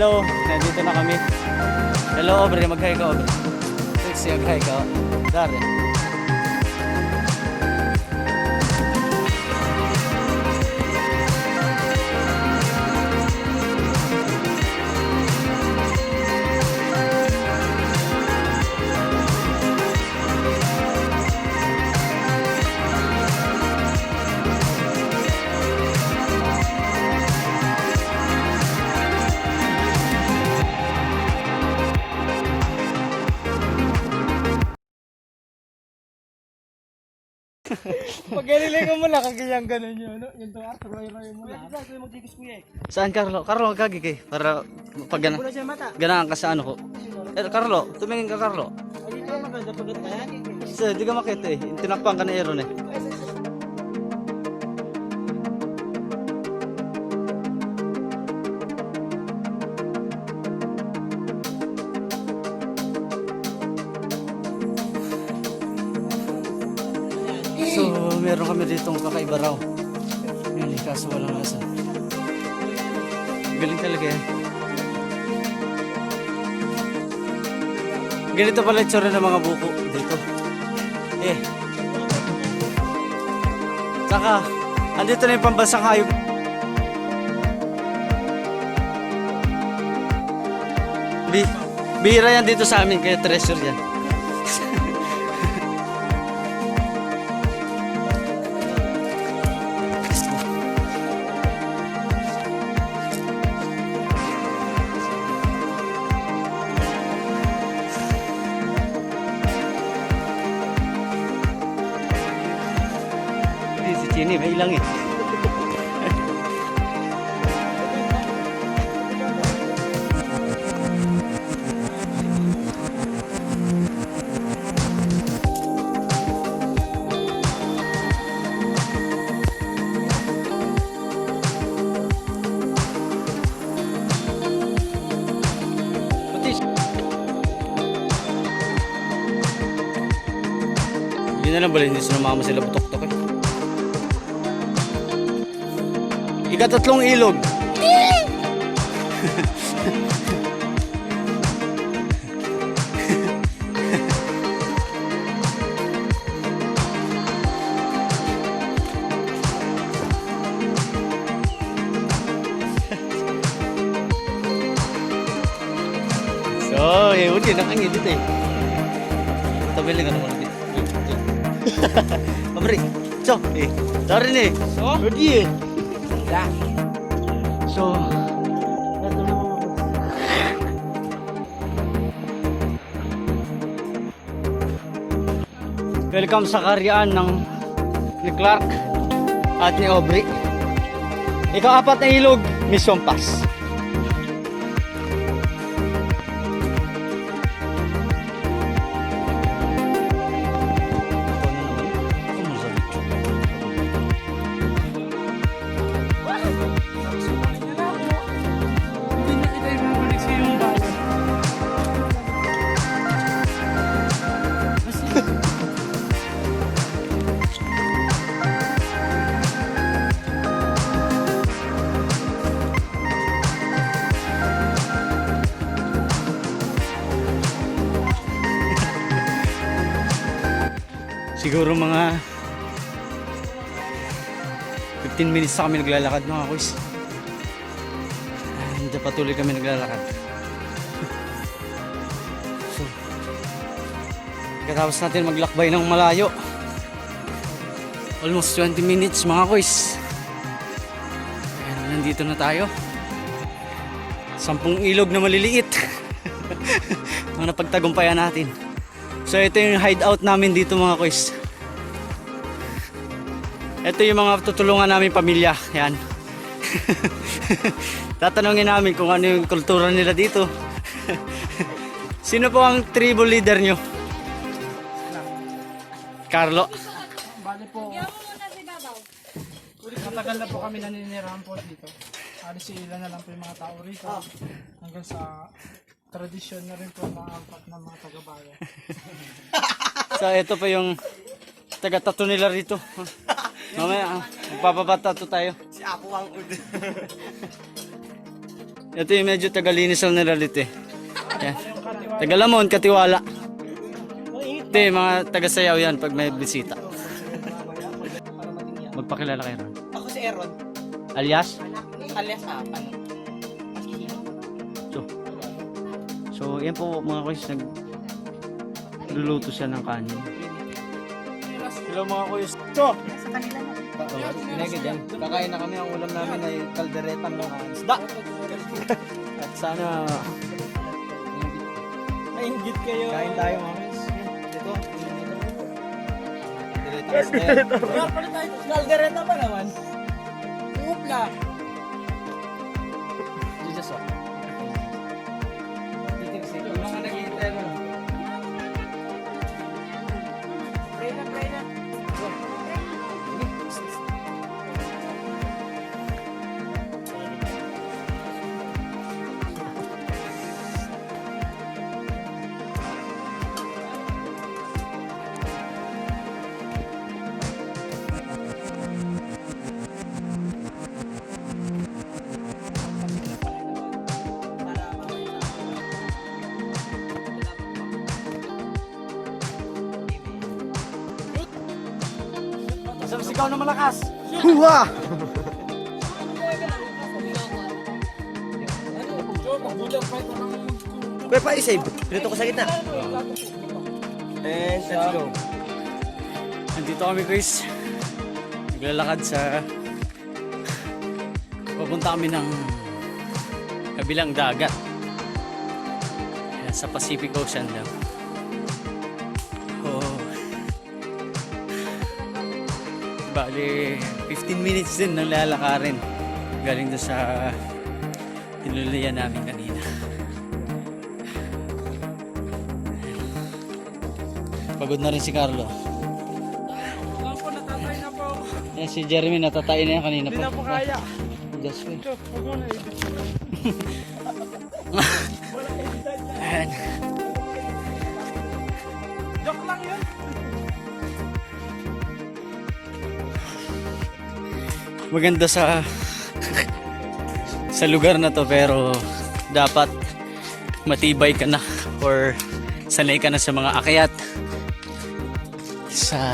Hello, nandito na kami. Hello, Aubrey. Mag-hi ka, Aubrey. Sexy, mag-hi ka. Dari. Pag-galiling mo muna, kagayang ganun yun, no? Yung tuwar, tuloy-roy mo lang. Pwede mo magkikis kuya eh. Saan, Carlo? Carlo, magkagigay. Para pag ganaan ka sa ano ko. Carlo, tumingin ka, Carlo. Ay, dito maganda pagkat na yan. Kasi di ka makita eh. Tinakpan ka na Aaron eh. So, meron kami ditong kakaiba raw. Yan, kaso walang lasa. Galing talaga yan. Ganito pala itsura ng mga buko dito. Eh. Saka, andito na yung pambansang hayop. Bihira yan dito sa amin, kaya treasure yan. Si Chini, may ilang eh. Yun na lang bala, hindi sinumama sila butok-tok eh. Ikatatlong ilog. So, udah nakangin dito eh. Tabelin ka naman dito. Pabrik. So, sorry nih. So, udah. Ya. So, welcome sa karyaan ni Clark at ni Aubrey. Ika-apat na ilog, Mission Pass. Siguro mga 15 minutes na kami naglalakad mga kuys. Hindi patuloy kami naglalakad. So, katapos natin maglakbay ng malayo. Almost 20 minutes mga kuys. Ayan, nandito na tayo. 10 ilog na maliliit. Ang napagtagumpayan natin. So ito yung hideout namin dito mga kuys. Ito yung mga tutulungan namin pamilya. Yan. Tatanungin namin kung ano yung kultura nila dito. Sino po ang tribe leader nyo? Carlo. Bali po, matagal na po kami naninirahan po dito. Alis ilan na lang po yung mga tao rito. Hanggang sa tradisyon na rin po maangkat ng mga taga-bayan. So ito pa yung taga-tattoo nila rito. Mamaya magpapapatato tayo. Si Apo ang ud. Ito yung medyo tagalinis lang na lalit eh. Yan. Tagalamon, Katiwala. Ito yung mga taga-sayaw yan pag may bisita. Magpakilala kayo Ron. Ako si Aaron. Alias? Alias Apan. So yan po mga kuys, nagluluto siya ng kanin. Hello mga kuys. So, pinagid yan. Kakain na kami. Ang ulam namin ay kalderetang mga isda. At sana Nainggit kayo. kain tayo mga kuys. Ito. Kalderetang isda yan. Kaldereta pa naman. Upla. Jesus oh. Yung mga nag-iintay mo. Pray na, pray na. Sigaw na malakas. Huwa! Kuya pa i-save. Dito ko sa gitna. And let's go. Nandito kami guys. Naglalakad sa papunta kami ng kabilang dagat. Ayan, sa Pacific Ocean daw. Oh. Bali 15 minutes din nang lalakarin. Galing doon sa tinuluyan namin kanina. Pagod na rin si Carlo. Alam po, natatay na po. Yan si Jeremy natatay na yan kanina Hindi pa. na po kaya. Diyos ko. Chok, huwag mo na ibig. Ayan. Joke lang yun. Maganda sa lugar na to pero dapat matibay ka na or sanay ka na sa mga akyat sa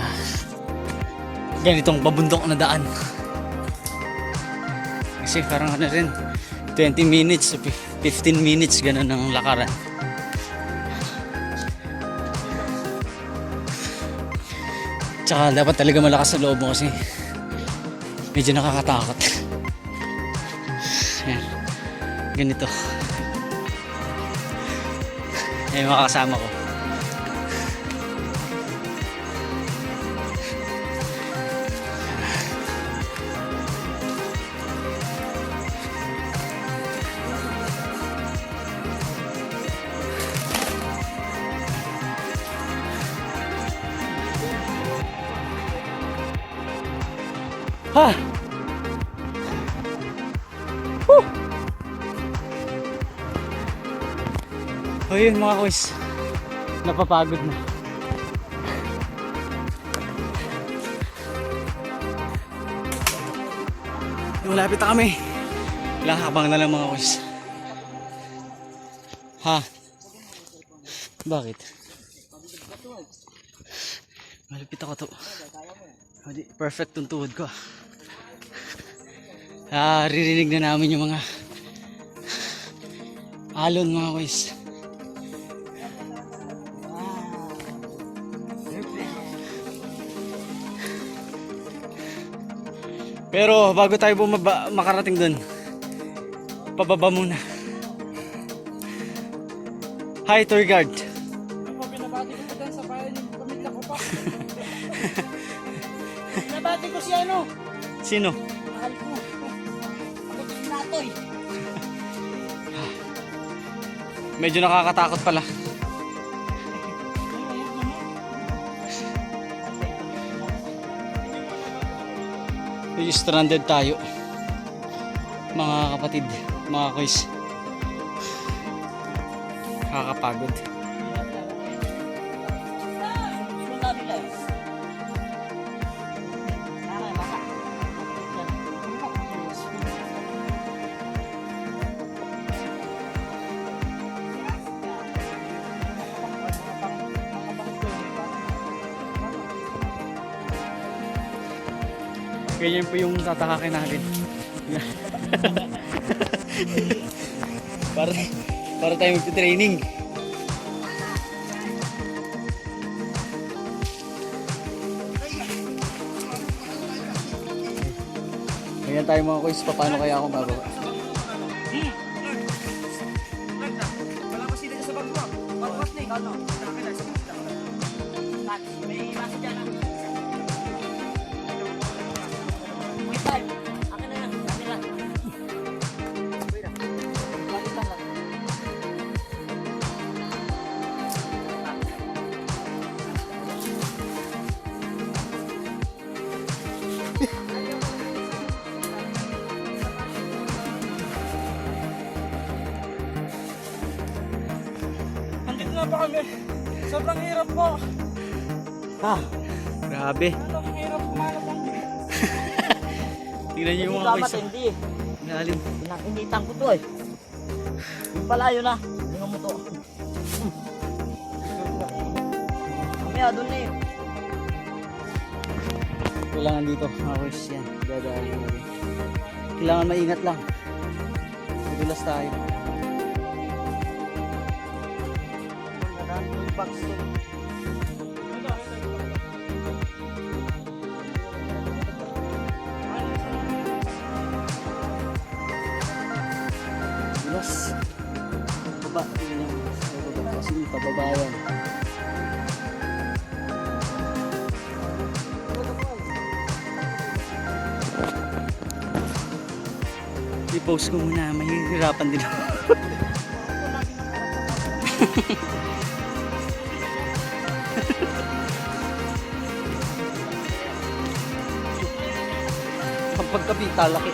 ganitong pabundok na daan. Kasi parang ano rin 20 minutes, 15 minutes ganun ang lakaran. Tsaka dapat talaga malakas sa loob mo kasi medyo nakakatakot. Ayan. Ganito. Ayan mga kasama ko. Ha! O yun mga kuys, napapagod na. Malapit na kami. Ilang habang na lang mga kuys. Ha? Bakit? Malapit ako to. Perfect yung tuhod ko. Ririnig na namin yung mga alon mga kuys. Pero bago tayo makarating dun, pababa muna. Hi tour guard. Ano po, binabati ko po dyan sa bayan yung pamilya ko pa. Binabati ko si ano? Sino? Mahal ko. Ako si Natoy. Medyo nakakatakot pala. Medyo stranded tayo. Mga kapatid, mga kuys. Nakakapagod. Ganyan po yung tatakakin natin. para para tayo magti-training. Ganyan tayo mga kuys, paano kaya ako bababa? Wala pa sila sa bag mo. Bakwas na ano? May masa dyan ah. Wait time. Akin na yan. Akin na. Wait na. Bakit lang lang. Andito na pa kami. Sobrang hirap po. Grabe. Sobrang hirap kumanap ang Tingnan niyo yung mga Tama kuys. hindi eh. Lalim. Pinakinitan ko to eh. Yung pala yun ah. Tingnan mo to. Mamaya doon na eh. Kailangan dito mga kuys. Yan. Dadali natin. Kailangan maingat lang. Madulas tayo. Yung box to. Dulas. Baba. Tingnan niyo. Baba. Kasi pababa yan. I-post ko muna. Mahihirapan din ako. Kapag kapita, laki.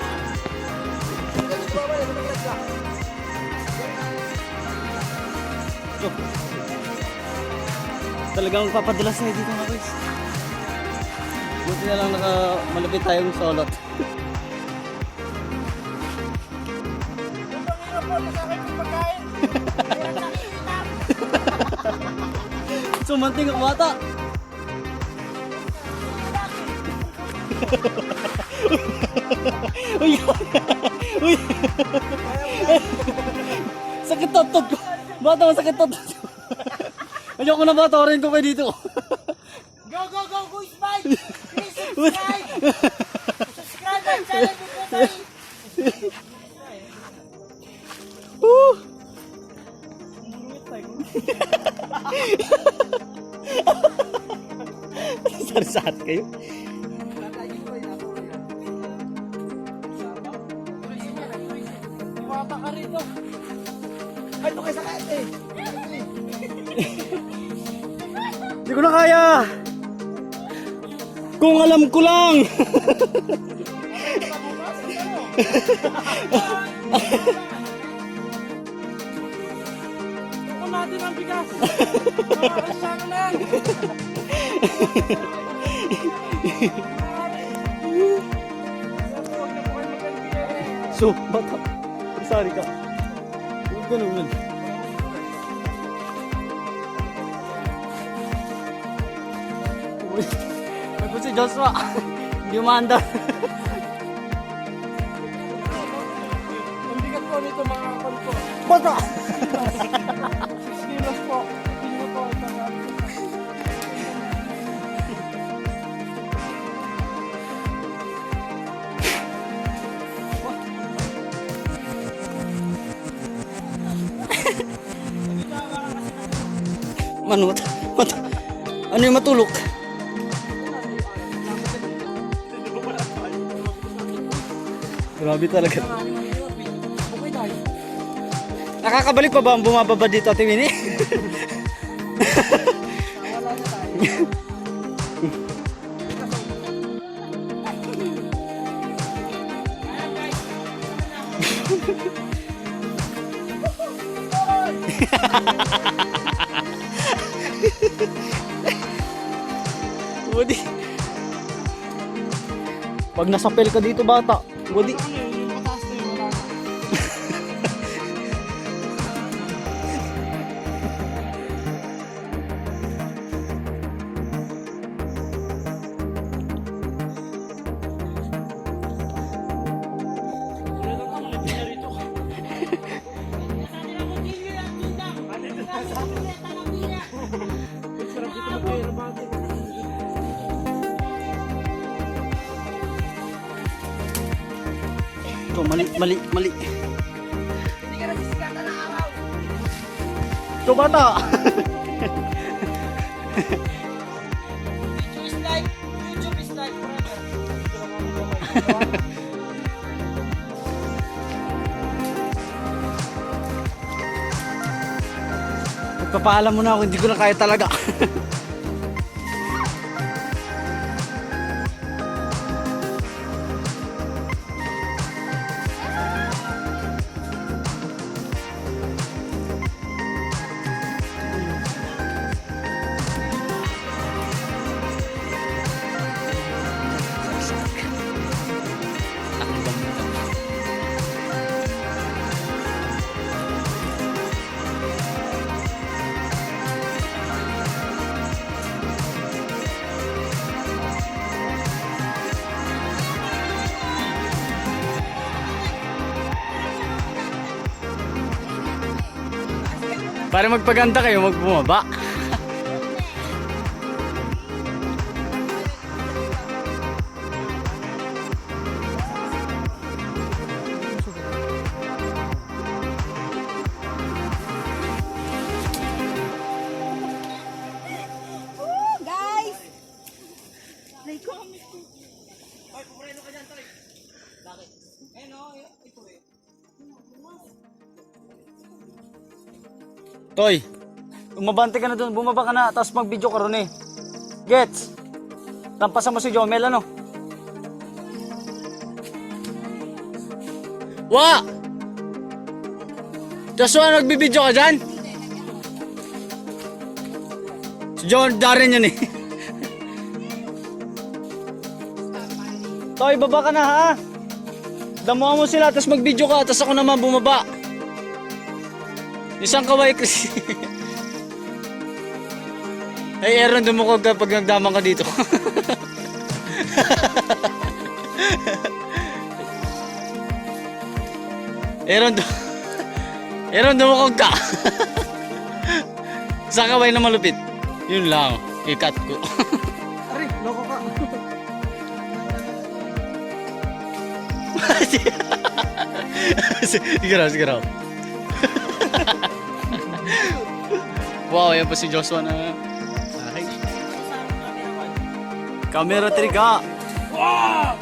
So, talagang papadulas na dito mga guys. Buti na lang malapit tayong solot. Sobrang hirap po. Sa akin yung pagkain. Sumanting ang bata. Uy! Uy! Sakit totot ko. Bata, masakit totot ko. Ayoko na ba, torin ko kayo dito. Go, go, go, Kuys Bike! Please subscribe! Subscribe ang channel ko tayo! Woo! Sarsat kayo. Tumata ka rito. Ay, ito kayo sa kahit eh! Hindi ko na kaya. Kung alam ko lang. Tuko natin ang bigas. Makakasano na yan. Huwag na po kayo mag-NPA. So, bata. Sorry ka. Huwag ganun. Ay po si Joshua. Hindi umaandar. Ang bigat po nito mga kon po. Bata! 6 kilos po. Tingnan po ito nga. Manut. Ano yung matulok? Grabe talaga. Okay tayo. Nakakabalik pa ba ang bumababa dito, Ate Winnie? Wala na tayo. Woody. Pag nasapel ka dito, bata. Woody. Yung pataas na yun, wala na. Mali. Ito bata. YouTube is like forever. Magpapaalam mo na ako, hindi ko na kaya talaga. Para magpaganda kayo, magbumaba. Guys! Toy, umabante ka na doon, bumaba ka na, tapos mag-video ka ron eh. Gets? Tampasan mo si Jomel, ano? Wa! Joshua, nagbibideo ka dyan? Si John Darren yun eh. Toy, baba ka na ha? Damuhan mo sila, tapos mag-video ka, tapos ako naman bumaba. Isang kaway kasi. Hey Aaron, dumukog ka pag nagdamang ka dito. Aaron, dumukog ka. Isang kaway na malupit. Yun lang, i-cut ko. Ari, loko ka. Sige raw. Wow, yan pa si Joshua na. Ay. Camera triga. Wow!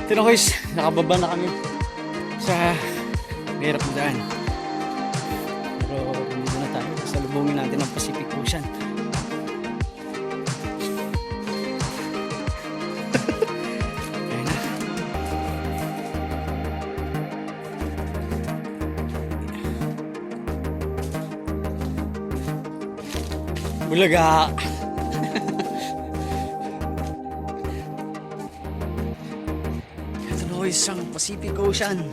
Ito na guys, nakababa na kami sa hirap na daan. Pero dito na tayo, salubungin natin ang Pacific Ocean. Ayan na. Bulaga! Isang Pacific Ocean.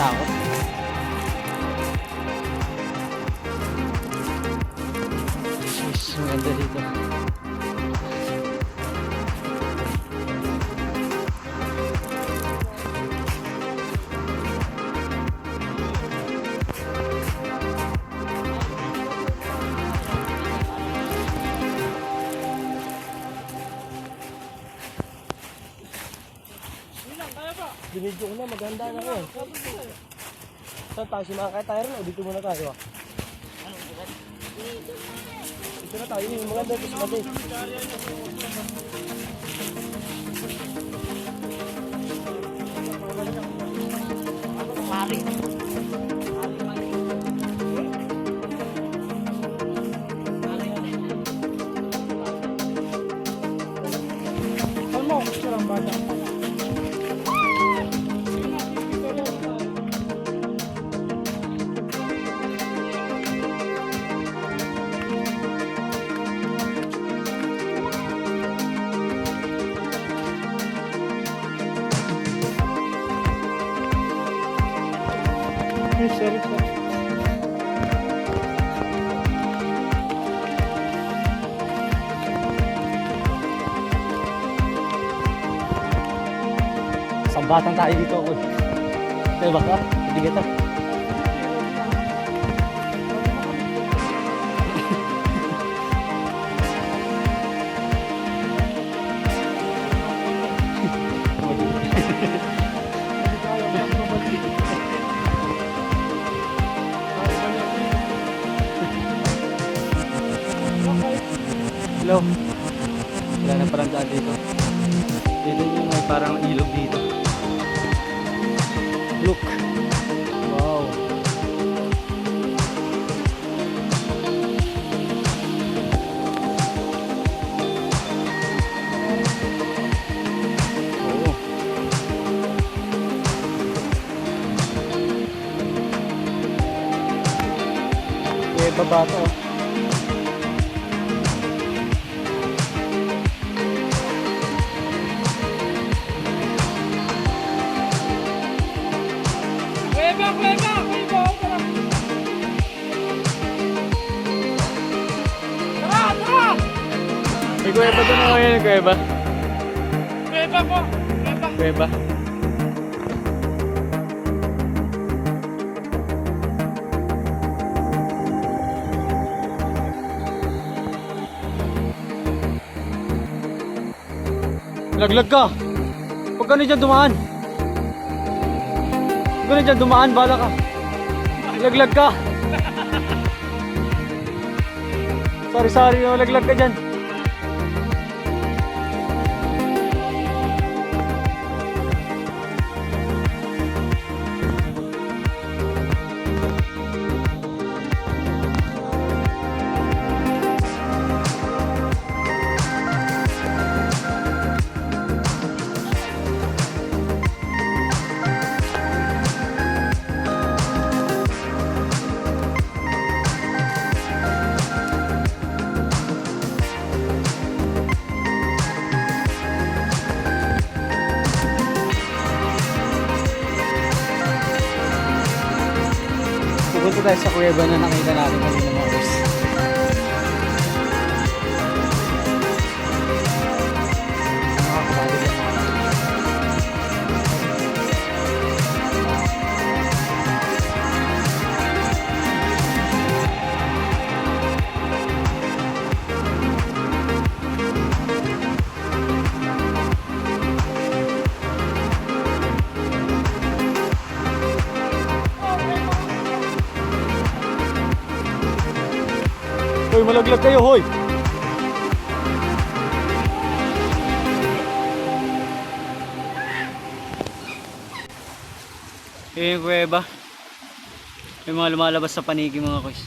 nakakatakot. Yes, maganda dito. Binidyo ko na, maganda na yan. Saan tayo? Sumakay tayo rin o dito muna tayo ah? Dito na tayo, yung maganda ito sa pati. Saan mo? Siya lang bata. Ay, sorry po. Sambatan tayo dito ako. Tayo ba ka? Hindi kita. Hello. Wala na parang daan dito. Dito yung may parang ilog dito. Look. Wow. Oo. Baba to. May kuweba doon ako yun, kuweba. Kuweba po! Kuweba! Kuweba. Laglag ka! Huwag ka na dyan dumaan! Huwag ka na dyan dumaan, bala ka! Laglag ka! Sorry, laglag ka dyan! Pupunta tayo sa kuweba na nakita natin kanina mga boys. Nakakabagod yan mga Hoy, malaglag kayo, hoy! Yung kuweba. Yung mga lumalabas sa paniki mga kuys.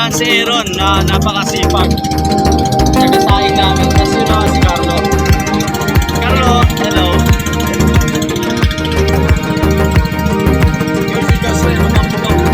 yan si Aaron na napakasipag. Nagasain namin. Tapos yun naman si Carlo. Carlo, hello. Yung si Joshua, mapapagaw.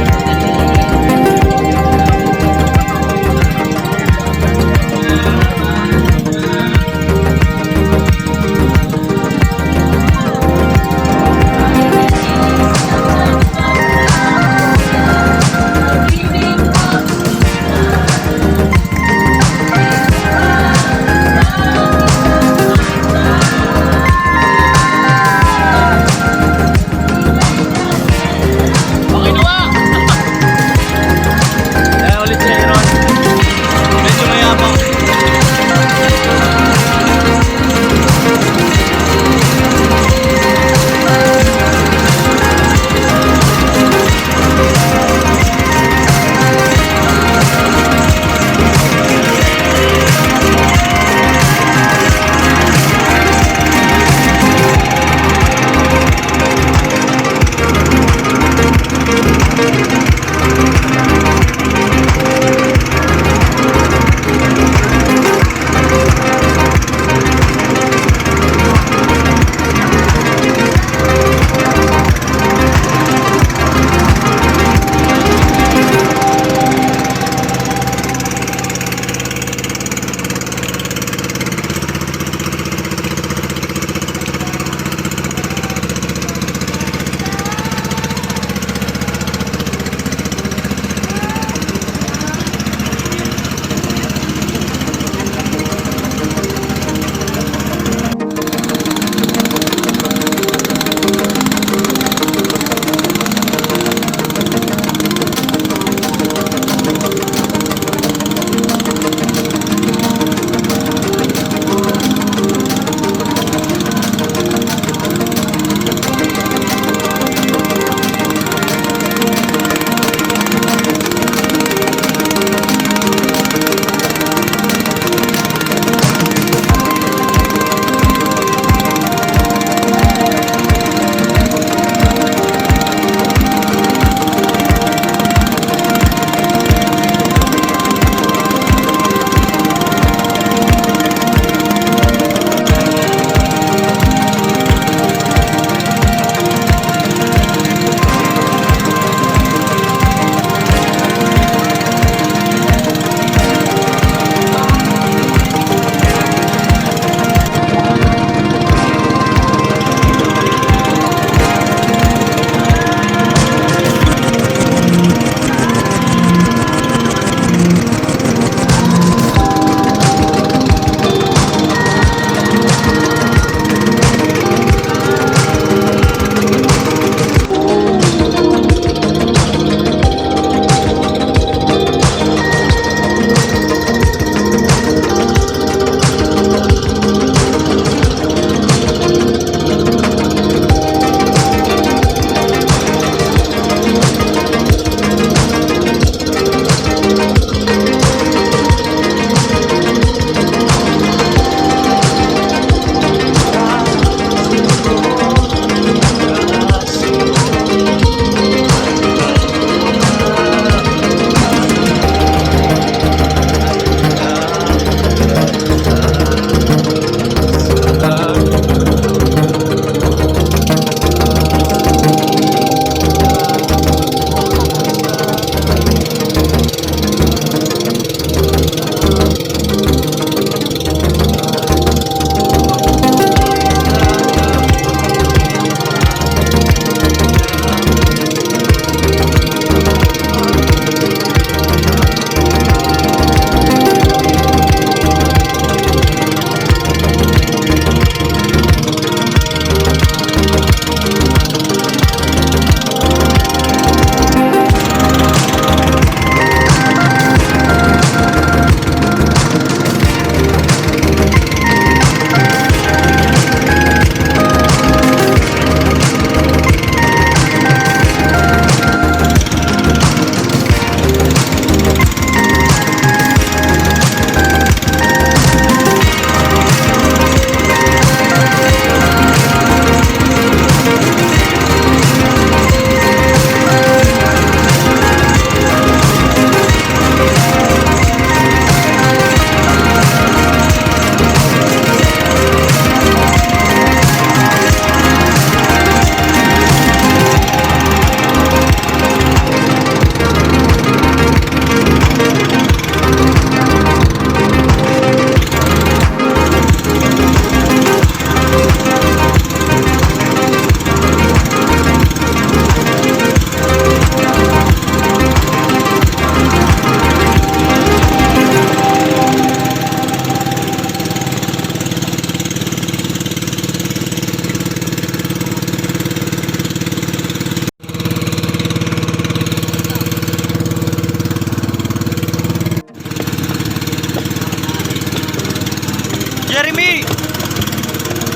Jeremy!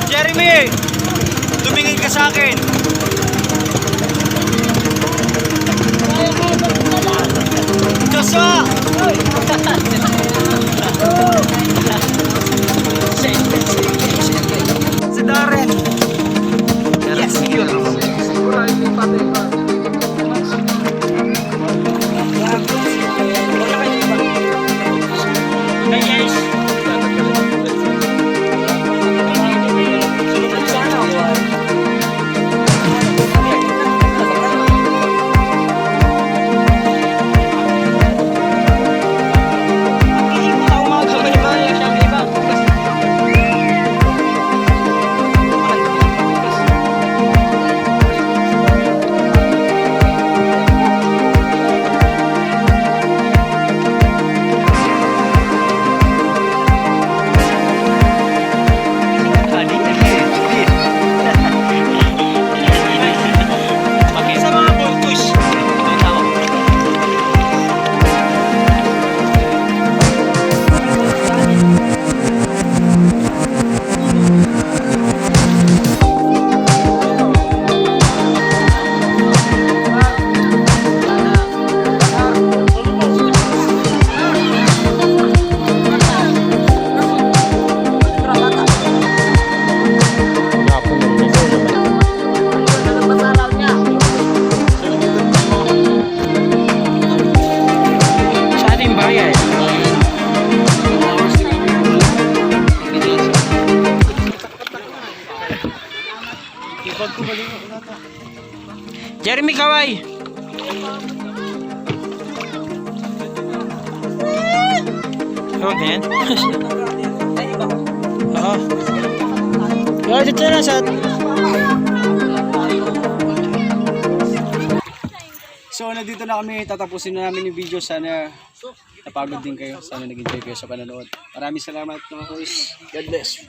Jeremy! Tumingin ka sa akin! Joshua! Si Darren! Yes! Sa mga Kuys. Sa ating bayan. Jeremy Kaway! Huwag na yan. Oo. Kaya dito na sa... So nandito na kami, tatapusin na namin yung video. Sana napagod din kayo, sana nag-enjoy kayo sa panonood. Maraming salamat mga Kuys. God bless.